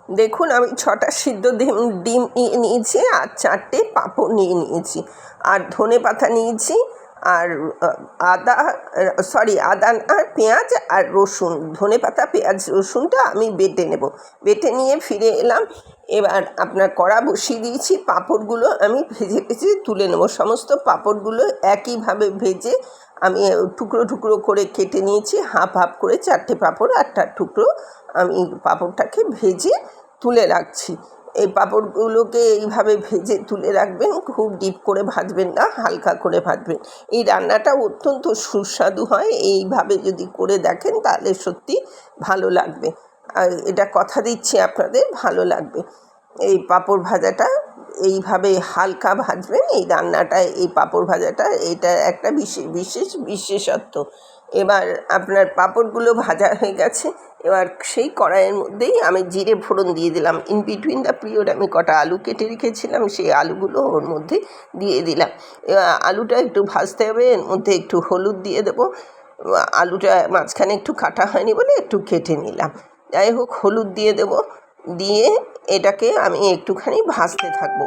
দেখুন আমি ৬টা সিদ্ধ ডিম নিয়ে নিয়েছি, আর 4টে পাঁপড় নিয়ে নিয়েছি, আর ধনেপাতা নিয়েছি, আর আদা না, পেঁয়াজ আর রসুন। ধনেপাতা, পেঁয়াজ, রসুনটা আমি বেটে নেব। বেটে নিয়ে ফিরে এলাম। এবার আপনার কড়া বসিয়ে দিয়েছি। পাঁপড়গুলো আমি ভেজে ভেজে তুলে নেব। সমস্ত পাঁপড়গুলো একইভাবে ভেজে আমি টুকরো টুকরো করে কেটে নিয়েছি। হাফ হাফ করে 4টে পাঁপড়, 8টা টুকরো আমি পাঁপড়টাকে ভেজে তুলে রাখছি। এই পাঁপড়গুলোকে এইভাবে ভেজে তুলে রাখবেন, খুব ডিপ করে ভাজবেন না, হালকা করে ভাজবেন। এই রান্নাটা অত্যন্ত সুস্বাদু হয়। এইভাবে যদি করে দেখেন তাহলে সত্যি ভালো লাগবে, আর এটা কথা দিচ্ছি আপনাদের ভালো লাগবে। এই পাঁপড় ভাজাটা এইভাবে হালকা ভাজবেন। এই রান্নাটায় এই পাঁপড় ভাজাটা এটা একটা বিশেষত্ব। এবার আপনার পাঁপড়গুলো ভাজা হয়ে গেছে। এবার সেই কড়াইয়ের মধ্যেই আমি জিরে ফোড়ন দিয়ে দিলাম। ইন বিটুইন দ্য পিরিয়ড আমি কটা আলু কেটে রেখেছিলাম, সেই আলুগুলো ওর মধ্যে দিয়ে দিলাম। এবার আলুটা একটু ভাজতে হবে, এর মধ্যে একটু হলুদ দিয়ে দেবো। আলুটা মাঝখানে একটু কাটা হয়নি বলে একটু কেটে নিলাম। যাই হোক, হলুদ দিয়ে দেবো। দিয়ে এটাকে আমি একটুখানি ভাজতে থাকবো।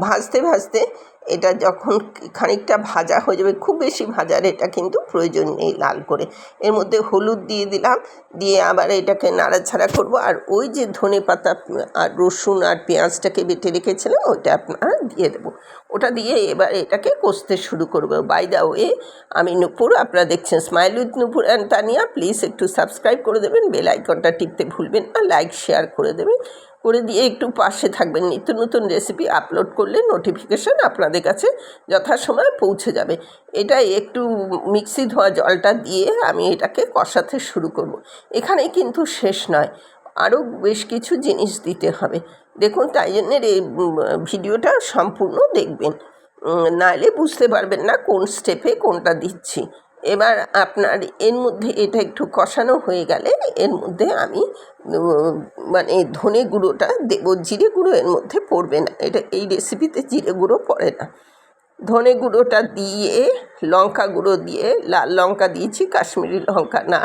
ভাজতে ভাজতে এটা যখন খানিকটা ভাজা হয়ে যাবে, খুব বেশি ভাজার এটা কিন্তু প্রয়োজন নেই লাল করে। এর মধ্যে হলুদ দিয়ে দিলাম, দিয়ে আবার এটাকে নাড়াচাড়া করব। আর ওই যে ধনেপাতা আর রসুন আর পেঁয়াজটাকে বেটে রেখেছিলাম ওইটা আপনারা দিয়ে দেবো। ওটা দিয়ে এবার এটাকে কষতে শুরু করবো। বাই দ্য ওয়ে, আমি নূপুর, আপনারা দেখছেন smile with Nupur and Tania. Please একটু সাবস্ক্রাইব করে দেবেন, বেল আইকনটা টিপতে ভুলবেন না, লাইক শেয়ার করে দেবেন, করে দিয়ে একটু পাশে থাকবেন। নিত্য নতুন রেসিপি আপলোড করলে নোটিফিকেশান আপনাদের কাছে যথাসময়ে পৌঁছে যাবে। এটা একটু মিক্সি ধোয়া জলটা দিয়ে আমি এটাকে কষাতে শুরু করব। এখানে কিন্তু শেষ নয়, আরও বেশ কিছু জিনিস দিতে হবে। দেখুন, তাই জন্য এই ভিডিওটা সম্পূর্ণ দেখবেন, নাহলে বুঝতে পারবেন না কোন স্টেপে কোনটা দিচ্ছি। এবার আপনার এর মধ্যে এটা একটু কষানো হয়ে গেলে এর মধ্যে আমি মানে ধনে গুঁড়োটা দেবো। জিরে গুঁড়ো এর মধ্যে পড়বে না, এটা এই রেসিপিতে জিরে গুঁড়ো পড়ে না। ধনে গুঁড়োটা দিয়ে, লঙ্কা গুঁড়ো দিয়ে, লাল লঙ্কা দিয়েছি, কাশ্মীরি লঙ্কা না,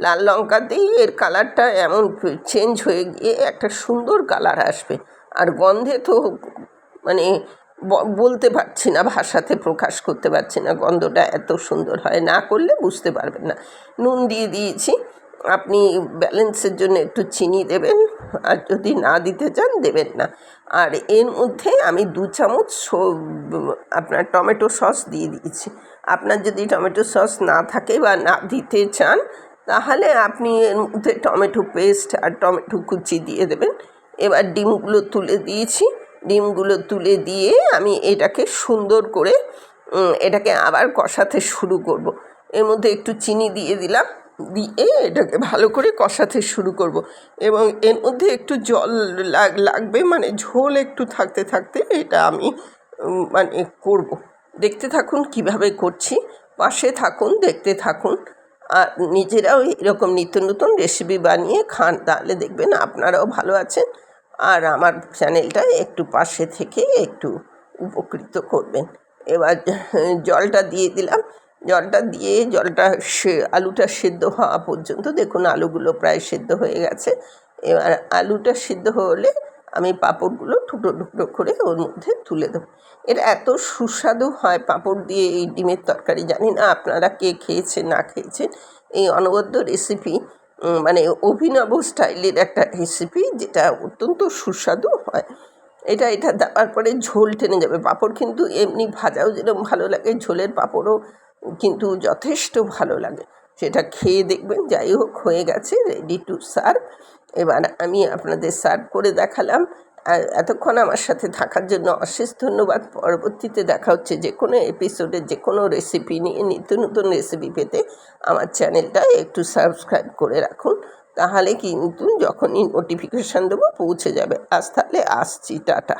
লাল লঙ্কা দিয়ে এর কালারটা এমন চেঞ্জ হয়ে গিয়ে একটা সুন্দর কালার আসবে। আর গন্ধে তো মানে বলতে পারছি না, ভাষাতে প্রকাশ করতে পারছি না, গন্ধটা এত সুন্দর হয়, না করলে বুঝতে পারবেন না। নুন দিয়ে দিয়েছি, আপনি ব্যালেন্সের জন্য একটু চিনি দেবেন, আর যদি না দিতে চান দেবেন না। আর এর মধ্যে আমি 2 চামচ আপনার টমেটো সস দিয়ে দিয়েছি। আপনার যদি টমেটো সস না থাকে বা না দিতে চান তাহলে আপনি এর মধ্যে টমেটো পেস্ট আর টমেটো কুচি দিয়ে দেবেন। এবার ডিমগুলো তুলে দিয়েছি, ডিমগুলো তুলে দিয়ে আমি এটাকে সুন্দর করে এটাকে আবার কষাতে শুরু করব। এর মধ্যে একটু চিনি দিয়ে দিলাম, দিয়ে এটাকে ভালো করে কষাতে শুরু করব। এবং এর মধ্যে একটু জল লাগবে, মানে ঝোল একটু থাকতে থাকতে এটা আমি মানে করব। দেখতে থাকুন কিভাবে করছি, পাশে থাকুন, দেখতে থাকুন। আর নিজেরাও এরকম নিত্য নতুন রেসিপি বানিয়ে খান, তাহলে দেখবেন আপনারাও ভালো আছেন, আর আমার চ্যানেলটা একটু পাশে থেকে একটু উপকৃত করবেন। এবার জলটা দিয়ে দিলাম। জলটা দিয়ে আলুটা সেদ্ধ হওয়া পর্যন্ত, দেখুন আলুগুলো প্রায় সেদ্ধ হয়ে গেছে। এবার আলুটা সিদ্ধ হলে আমি পাঁপড়গুলো টুকরো টুকরো করে ওর মধ্যে তুলে দেবো। এটা এত সুস্বাদু হয় পাঁপড় দিয়ে এই ডিমের তরকারি, জানি না আপনারা কে খেয়েছেন না খেয়েছেন। এই অনবদ্য রেসিপি, মানে অভিনব স্টাইলের একটা রেসিপি, যেটা অত্যন্ত সুস্বাদু হয়। এটা দেওয়ার পরে ঝোল টেনে যাবে। পাঁপড় কিন্তু এমনি ভাজাও যেরকম ভালো লাগে, ঝোলের পাঁপড়ও কিন্তু যথেষ্ট ভালো লাগে, সেটা খেয়ে দেখবেন। যাই হোক, হয়ে গেছে, রেডি টু সার্ভ। এবার আমি আপনাদের সার্ভ করে দেখালাম। আর এতক্ষণ আমার সাথে থাকার জন্য অশেষ ধন্যবাদ। পরবর্তীতে দেখা হচ্ছে যে কোনো এপিসোডে যে কোনো রেসিপি নিয়ে। নিত্য নতুন রেসিপি পেতে আমার চ্যানেলটা একটু সাবস্ক্রাইব করে রাখুন, তাহলে কিন্তু যখনই নোটিফিকেশান দেবো পৌঁছে যাবে। আজ তাহলে আসছি, টাটা।